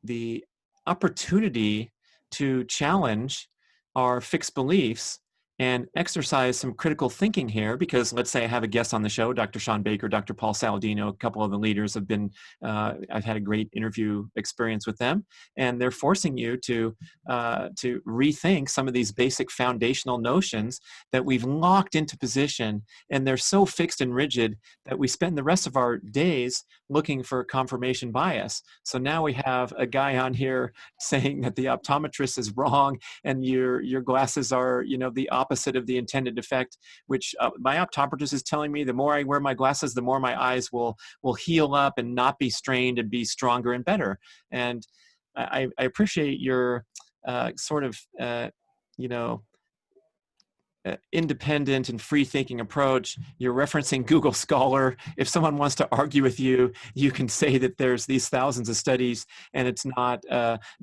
the opportunity to challenge our fixed beliefs and exercise some critical thinking here, because let's say I have a guest on the show, Dr. Sean Baker, Dr. Paul Saladino, a couple of the leaders have been, I've had a great interview experience with them, and they're forcing you to rethink some of these basic foundational notions that we've locked into position, and they're so fixed and rigid that we spend the rest of our days looking for confirmation bias. So now we have a guy on here saying that the optometrist is wrong and your glasses are, the opposite of the intended effect, which my optometrist is telling me the more I wear my glasses, the more my eyes will heal up and not be strained and be stronger and better. And I appreciate your sort of, you know, independent and free thinking approach. You're referencing Google Scholar. If someone wants to argue with you, you can say that there's these thousands of studies and it's not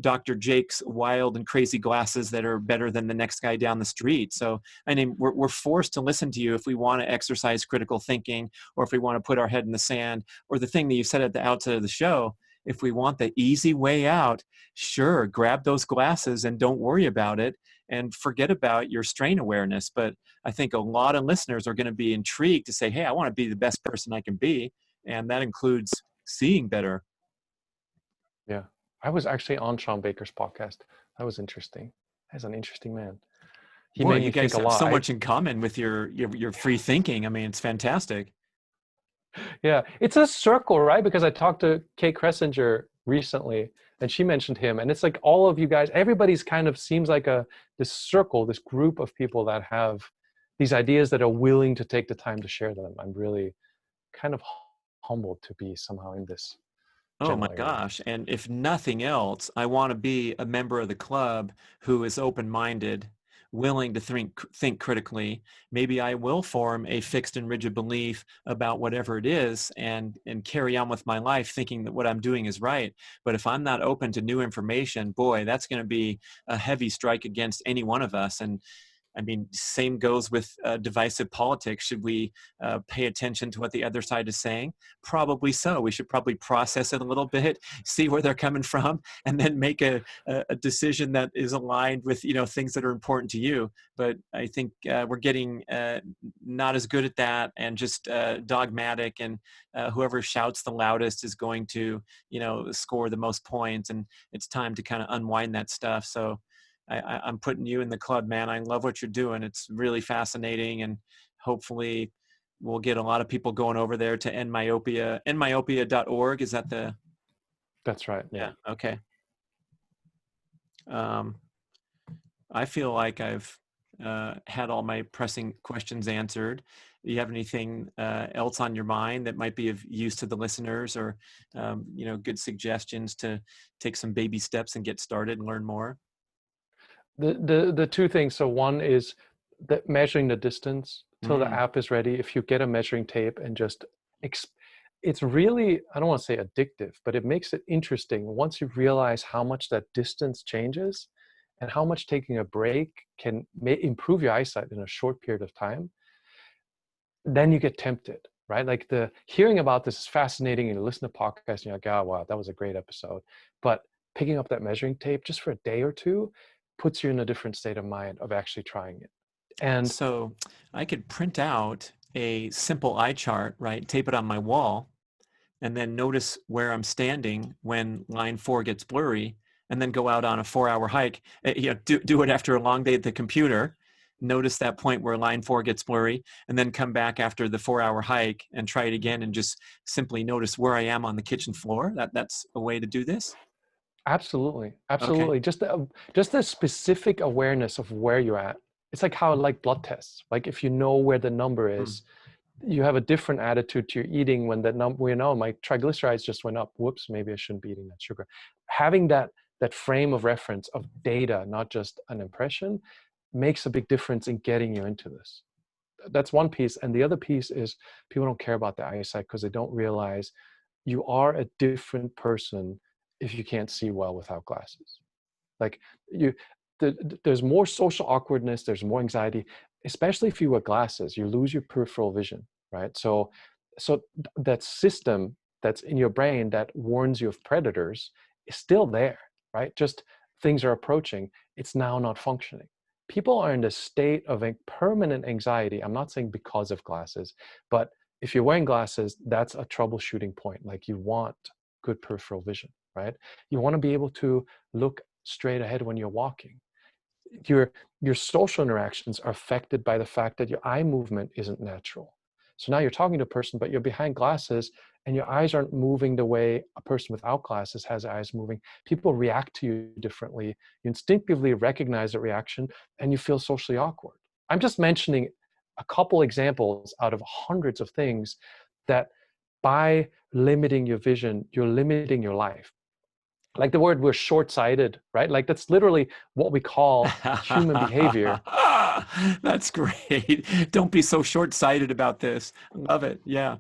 Dr. Jake's wild and crazy glasses that are better than the next guy down the street. So I mean, we're forced to listen to you if we want to exercise critical thinking, or if we want to put our head in the sand, or the thing that you said at the outset of the show, if we want the easy way out, sure, grab those glasses and don't worry about it and forget about your strain awareness. But I think a lot of listeners are going to be intrigued to say, hey, I want to be the best person I can be. And that includes seeing better. Yeah. I was actually on Sean Baker's podcast. That was interesting. He's an interesting man. He Boy, made you me think guys a have lot. so much in common with your free thinking. I mean, it's fantastic. Yeah, it's a circle, right? Because I talked to Kate Kressinger recently and she mentioned him, and it's like all of you guys, everybody's kind of seems like this circle, this group of people that have these ideas that are willing to take the time to share them. I'm really kind of humbled to be somehow in this Oh my general area. gosh. And if nothing else, I want to be a member of the club who is open-minded, willing to think critically. Maybe I will form a fixed and rigid belief about whatever it is and carry on with my life thinking that what I'm doing is right. But if I'm not open to new information, boy, that's going to be a heavy strike against any one of us. And I mean, same goes with divisive politics. Should we pay attention to what the other side is saying? Probably so. We should probably process it a little bit, see where they're coming from, and then make a decision that is aligned with things that are important to you. But I think we're getting not as good at that, and just dogmatic. And whoever shouts the loudest is going to score the most points. And it's time to kind of unwind that stuff. So I'm putting you in the club, man. I love what you're doing. It's really fascinating, and hopefully we'll get a lot of people going over there to end myopia. Endmyopia.org. Is that the? That's right. Yeah. Okay. Um, I feel like I've had all my pressing questions answered. Do you have anything else on your mind that might be of use to the listeners, or good suggestions to take some baby steps and get started and learn more? The two things. So one is that measuring the distance till the Mm. app is ready. If you get a measuring tape and just it's really, I don't want to say addictive, but it makes it interesting once you realize how much that distance changes and how much taking a break can improve your eyesight in a short period of time. Then you get tempted, right? Like the hearing about this is fascinating, and you listen to podcasts and you're like, oh, wow, that was a great episode. But picking up that measuring tape just for a day or two puts you in a different state of mind of actually trying it. And So I could print out a simple eye chart, right? Tape it on my wall, and then notice where I'm standing when line 4 gets blurry, and then go out on a 4-hour hike. Do it after a long day at the computer. Notice that point where line 4 gets blurry, and then come back after the 4-hour hike and try it again, and just simply notice where I am on the kitchen floor. That's a way to do this. absolutely, Okay. absolutely. Just the specific awareness of where you're at. It's like how like blood tests. Like if you know where the number Hmm. is, you have a different attitude to your eating when that number, my triglycerides just went up. Whoops, maybe I shouldn't be eating that sugar. Having that frame of reference of data, not just an impression, makes a big difference in getting you into this. That's one piece. And the other piece is people don't care about the eyesight because they don't realize you are a different person if you can't see well without glasses. Like you, there's more social awkwardness, there's more anxiety, especially if you wear glasses. You lose your peripheral vision, right? So that system that's in your brain that warns you of predators is still there, right? Just things are approaching. It's now not functioning. People are in a state of a permanent anxiety. I'm not saying because of glasses, but if you're wearing glasses, that's a troubleshooting point. Like you want good peripheral vision, right? You want to be able to look straight ahead when you're walking. Your social interactions are affected by the fact that your eye movement isn't natural. So now you're talking to a person, but you're behind glasses and your eyes aren't moving the way a person without glasses has eyes moving. People react to you differently. You instinctively recognize the reaction and you feel socially awkward. I'm just mentioning a couple examples out of hundreds of things that by limiting your vision, you're limiting your life. Like the word we're short-sighted, right? Like that's literally what we call human behavior. That's great. Don't be so short-sighted about this. I love it. Yeah.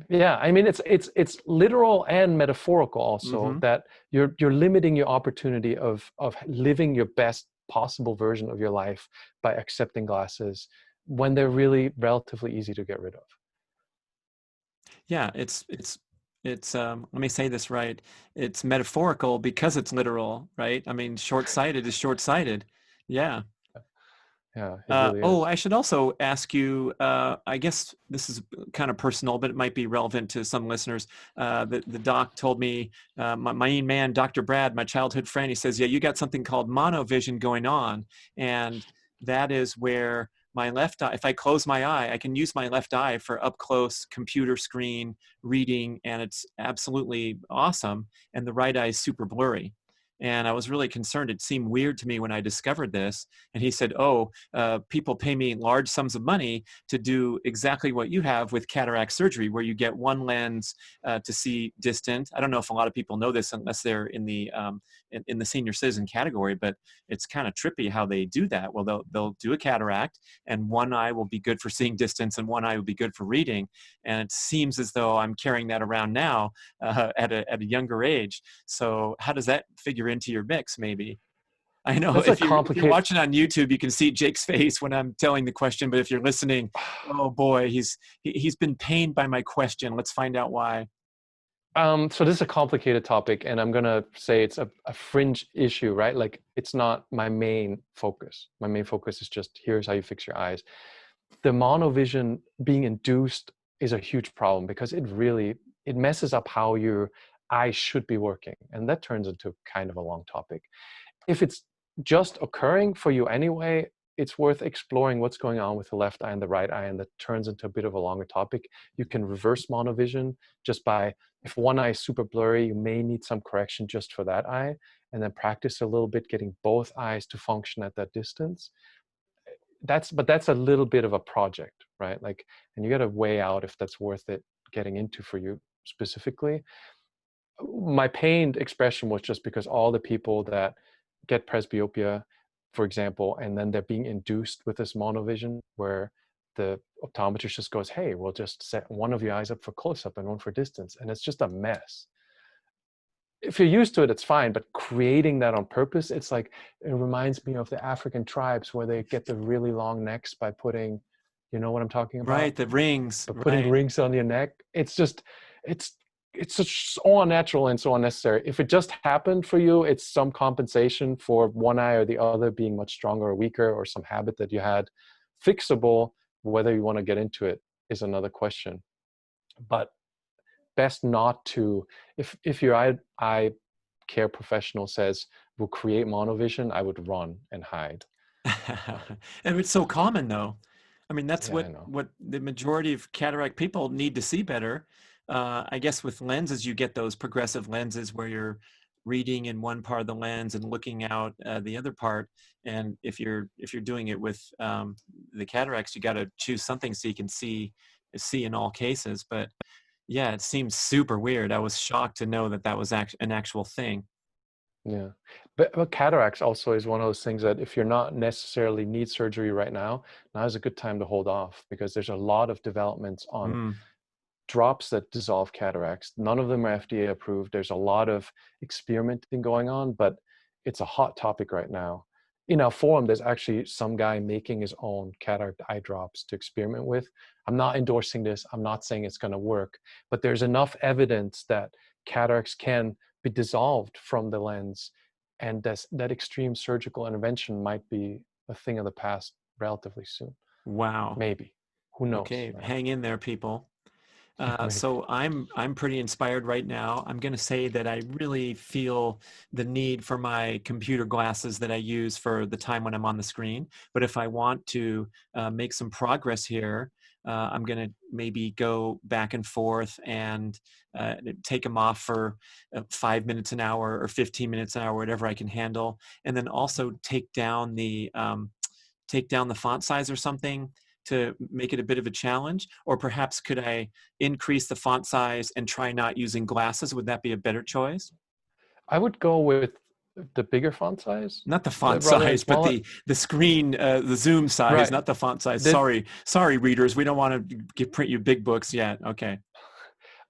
Yeah, I mean it's literal and metaphorical also, Hmm. that you're limiting your opportunity of living your best possible version of your life by accepting glasses when they're really relatively easy to get rid of. Yeah, it's let me say this right. It's metaphorical because it's literal, right? I mean, short-sighted is short-sighted. Yeah. Yeah, it really Oh, is. I should also ask you, I guess this is kind of personal, but it might be relevant to some listeners. The doc told me, my main man, Dr. Brad, my childhood friend, he says, yeah, you got something called monovision going on. And that is where my left eye, if I close my eye, I can use my left eye for up close computer screen reading, and it's absolutely awesome. And the right eye is super blurry. And I was really concerned. It seemed weird to me when I discovered this. And he said, oh, people pay me large sums of money to do exactly what you have with cataract surgery, where you get one lens to see distant. I don't know if a lot of people know this unless they're in the senior citizen category, but it's kind of trippy how they do that. Well, they'll do a cataract, and one eye will be good for seeing distance, and one eye will be good for reading. And it seems as though I'm carrying that around now at a younger age. So how does that figure into your mix, maybe? I know That's a if you're complicated. watching on YouTube, you can see Jake's face when I'm telling the question. But if you're listening, oh boy, he's been pained by my question. Let's find out why. So this is a complicated topic, and I'm gonna say it's a fringe issue, right? Like it's not my main focus. My main focus is just here's how you fix your eyes. The monovision being induced is a huge problem because it messes up how your eyes should be working, and that turns into kind of a long topic. If it's just occurring for you anyway, it's worth exploring what's going on with the left eye and the right eye, and that turns into a bit of a longer topic. You can reverse monovision just by, if one eye is super blurry, you may need some correction just for that eye. and then practice a little bit getting both eyes to function at that distance, that's a little bit of a project, right? Like, and you got to weigh out if that's worth it getting into for you specifically. My pained expression was just because all the people that get presbyopia, for example, and then they're being induced with this monovision where the optometrist just goes, hey, we'll just set one of your eyes up for close-up and one for distance, and it's just a mess. If you're used to it, it's fine, but creating that on purpose, it's like, it reminds me of the African tribes where they get the really long necks by putting, you know what I'm talking about? Right, the rings, But putting right. rings on your neck, it's just, it's so unnatural and so unnecessary. If it just happened for you, it's some compensation for one eye or the other being much stronger or weaker, or some habit that you had. Fixable. Whether you want to get into it is another question. But best not to, if your eye care professional says we'll create monovision, I would run and hide. And it's so common though. I mean, that's Yeah, I know. what the majority of cataract people need to see better. I guess with lenses, you get those progressive lenses where you're reading in one part of the lens and looking out the other part. And if you're doing it with the cataracts, you got to choose something so you can see in all cases. But yeah, it seems super weird. I was shocked to know that that was an actual thing. Yeah, but cataracts also is one of those things that if you're not necessarily need surgery right now, now is a good time to hold off, because there's a lot of developments on Mm. drops that dissolve cataracts. None of them are FDA approved. There's a lot of experimenting going on, but it's a hot topic right now. In our forum, there's actually some guy making his own cataract eye drops to experiment with. I'm not endorsing this. I'm not saying it's going to work, but there's enough evidence that cataracts can be dissolved from the lens, and that extreme surgical intervention might be a thing of the past relatively soon. Wow. Maybe. Who knows, Okay, right? hang in there, people. Maybe. So I'm pretty inspired right now. I'm going to say that I really feel the need for my computer glasses that I use for the time when I'm on the screen. But if I want to make some progress here, I'm going to maybe go back and forth and take them off for 5 minutes an hour or 15 minutes an hour, whatever I can handle, and then also take down the font size or something to make it a bit of a challenge? Or perhaps could I increase the font size and try not using glasses? Would that be a better choice? I would go with the bigger font size Not the font rather than size, but smaller. the screen, the zoom size, Right. not the font size. This, Sorry, readers. We don't want to print you big books yet. Okay.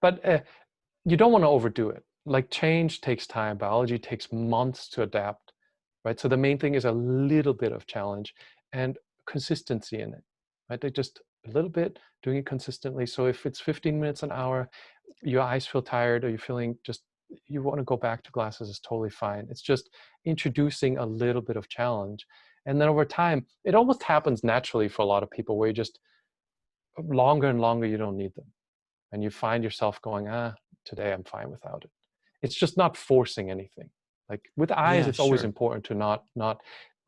but you don't want to overdo it. Like, change takes time. Biology takes months to adapt, right? So the main thing is a little bit of challenge and consistency in it, right? They just a little bit, doing it consistently. So if it's 15 minutes an hour, your eyes feel tired, or you're feeling just, you want to go back to glasses, is totally fine. It's just introducing a little bit of challenge. And then over time, it almost happens naturally for a lot of people, where you just, longer and longer, you don't need them. And you find yourself going, today I'm fine without it. It's just not forcing anything. Like with eyes, Yeah, it's always sure. important to not,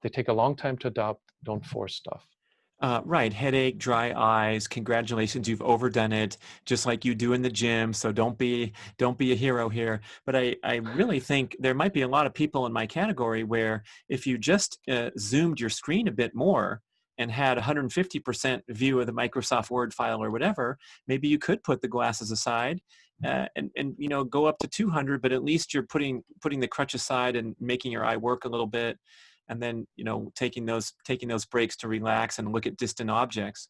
they take a long time to adopt, don't force stuff. Right. Headache, dry eyes. Congratulations, you've overdone it, just like you do in the gym. So don't be a hero here. But I really think there might be a lot of people in my category where if you just zoomed your screen a bit more and had 150% view of the Microsoft Word file or whatever, maybe you could put the glasses aside and go up to 200. But at least you're putting the crutch aside and making your eye work a little bit, and then taking those breaks to relax and look at distant objects.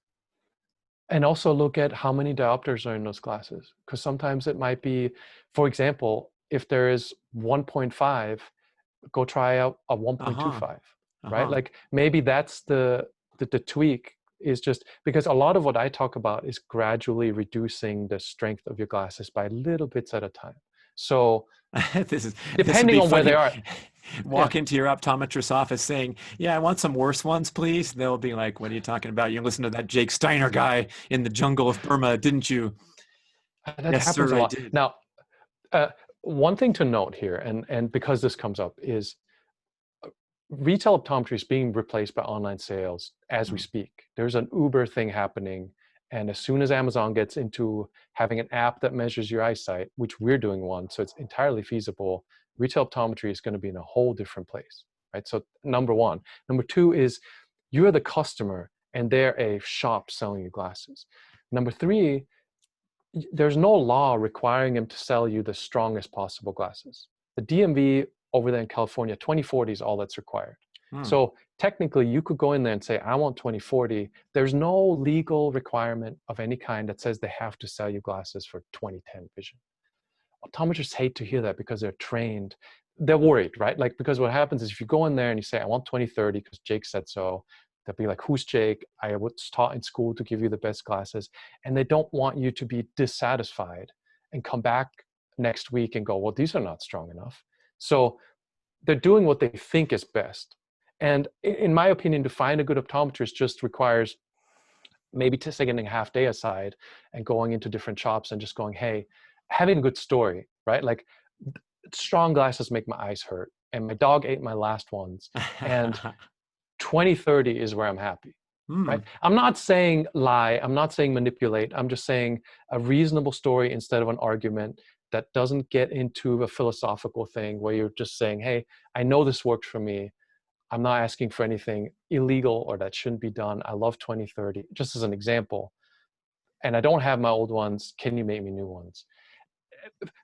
And also look at how many diopters are in those glasses. Because sometimes it might be, for example, if there is 1.5, go try out a Uh-huh. 1.25, right? Uh-huh. Like maybe that's the tweak, is just because a lot of what I talk about is gradually reducing the strength of your glasses by little bits at a time. So This would depending be on where they funny. are, yeah, Walk into your optometrist's office saying, yeah, I want some worse ones, please. They'll be like, what are you talking about? You listened to that Jake Steiner guy in the jungle of Burma, didn't you? that Yes, happens sir, a I lot. did. Now, one thing to note here, and because this comes up, is retail optometry is being replaced by online sales as we Mm. speak. There's an Uber thing happening, And as soon as Amazon gets into having an app that measures your eyesight, which we're doing one, so it's entirely feasible, retail optometry is going to be in a whole different place, right? So number one. Number two is you're the customer and they're a shop selling you glasses. Number three, there's no law requiring them to sell you the strongest possible glasses. The DMV over there in California, 2040 is all that's required. Hmm. So technically you could go in there and say, I want 2040. There's no legal requirement of any kind that says they have to sell you glasses for 2010 vision. Optometrists hate to hear that because they're trained. They're worried, right? Like, because what happens is if you go in there and you say, I want 2030 because Jake said so, they'll be like, who's Jake? I was taught in school to give you the best glasses. And they don't want you to be dissatisfied and come back next week and go, well, these are not strong enough. So they're doing what they think is best. And in my opinion, to find a good optometrist just requires maybe taking a half day aside and going into different shops and just going, hey, having a good story, right? Like, strong glasses make my eyes hurt and my dog ate my last ones. And 2030 is where I'm happy, right? I'm not saying lie. I'm not saying manipulate. I'm just saying a reasonable story instead of an argument that doesn't get into a philosophical thing where you're just saying, hey, I know this works for me. I'm not asking for anything illegal or that shouldn't be done. I love 2030, just as an example. And I don't have my old ones. Can you make me new ones?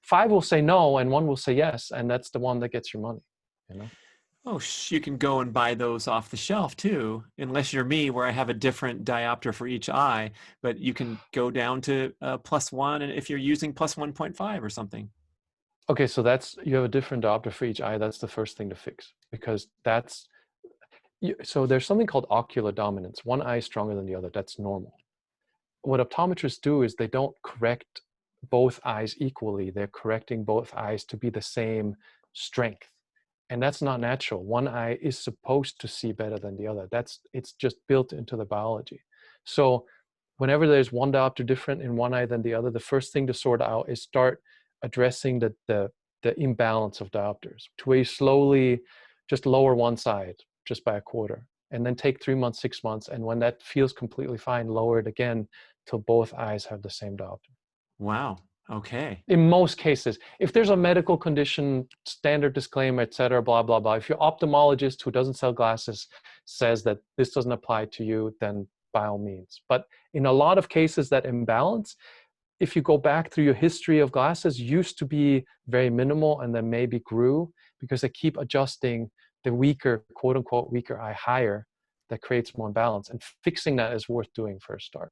5 will say no and 1 will say yes. And that's the one that gets your money, you know? Oh, you can go and buy those off the shelf too, unless you're me, where I have a different diopter for each eye. But you can go down to +1, and if you're using +1.5 or something. Okay, so that's, you have a different diopter for each eye. That's the first thing to fix, because that's, so there's something called ocular dominance. One eye is stronger than the other. That's normal. What optometrists do is they don't correct both eyes equally. They're correcting both eyes to be the same strength. And that's not natural. One eye is supposed to see better than the other. It's just built into the biology. So whenever there's one diopter different in one eye than the other, the first thing to sort out is start addressing the imbalance of diopters, to where you slowly just lower one side just by a quarter, and then take 3 months, 6 months. And when that feels completely fine, lower it again till both eyes have the same diopter. Wow. Okay. In most cases, if there's a medical condition, standard disclaimer, et cetera, blah, blah, blah. If your ophthalmologist who doesn't sell glasses says that this doesn't apply to you, then by all means. But in a lot of cases, that imbalance, if you go back through your history of glasses, used to be very minimal and then maybe grew because they keep adjusting the weaker, quote unquote, weaker eye higher. That creates more imbalance, and fixing that is worth doing for a start.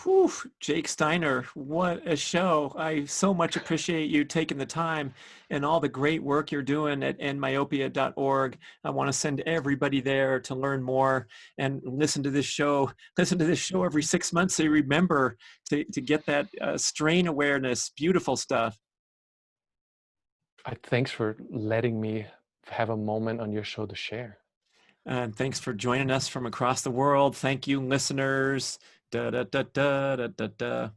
Whew, Jake Steiner, what a show. I so much appreciate you taking the time and all the great work you're doing at myopia.org. I want to send everybody there to learn more and listen to this show. Listen to this show every 6 months so you remember to get that strain awareness. Beautiful stuff. Thanks for letting me have a moment on your show to share. And thanks for joining us from across the world. Thank you, listeners. Da, da, da, da, da, da, da.